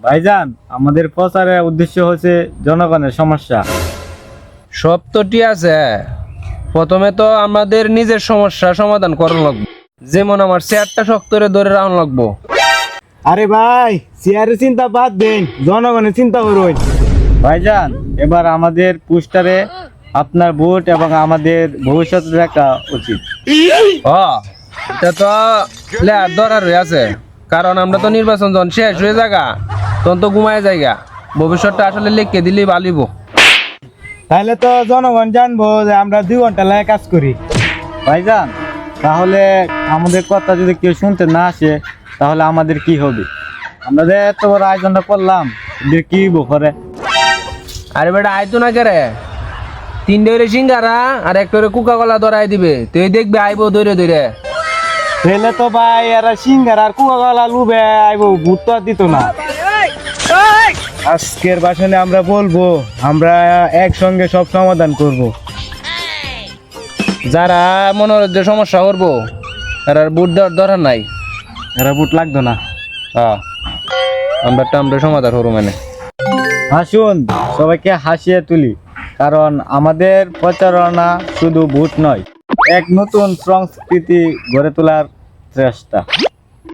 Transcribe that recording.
ভাইজান, আমাদের প্রচারের উদ্দেশ্য হচ্ছে জনগণের সমস্যা। সব তো ঠিক আছে, প্রথমে তো আমাদের নিজের সমস্যা সমাধান করা লাগবে। যেমন আমার চেয়ারটা শক্ত করে ধরে রাখা লাগবো। আরে ভাই, চেয়ারের চিন্তা বাদ দেন, জনগণের চিন্তা করুন। ভাইজান, এবার আমাদের পোস্টারে আপনার ভোট এবং আমাদের ভবিষ্যৎ দেখা উচিত। এটা তো লেয়ার দরার হয়ে আছে, কারণ আমরা তো নির্বাচন যখন শেষ হয়ে যাগা তখন তো ঘুমায় যাইগা। ভবিষ্যৎটা আসলে লিখে দিলেই ভালিব। তাহলে তো জনগণ জানবো যে আমরা 2 ঘন্টা লাগে কাজ করি। ভাইজান, তাহলে আমাদের কথা যদি কেউ শুনতে না আসে তাহলে আমাদের কি হবে? আমরা যে এত বড় আয়োজনটা করলাম, এদের কি করে? আরে বেটা আইতো না কেরে, 3টে করে সিঙ্গারা আর 1টা করে কোকা কোলা ধরাই দিবে, তুই দেখবি আইবো ধরে ধরে। তাহলে তো ভাই এরা সিঙ্গার আর কুয়াকালা লুবে আইবো, ভূত তো আর দিত না। আজকের ভাষণে আমরা বলবো আমরা একসঙ্গে সব সমাধান করব। যারা মনোরঞ্জন সমস্যা করবো তার আর বুট দেওয়ার দরকার নাই। এরা ভূত লাগতো না। আমরা সমাধান করবো মানে। হাসুন, সবাইকে হাসিয়ে তুলি, কারণ আমাদের প্রচারণা শুধু ভোট নয়, এক নতুন সংস্কৃতি গড়ে তোলার চেষ্টা।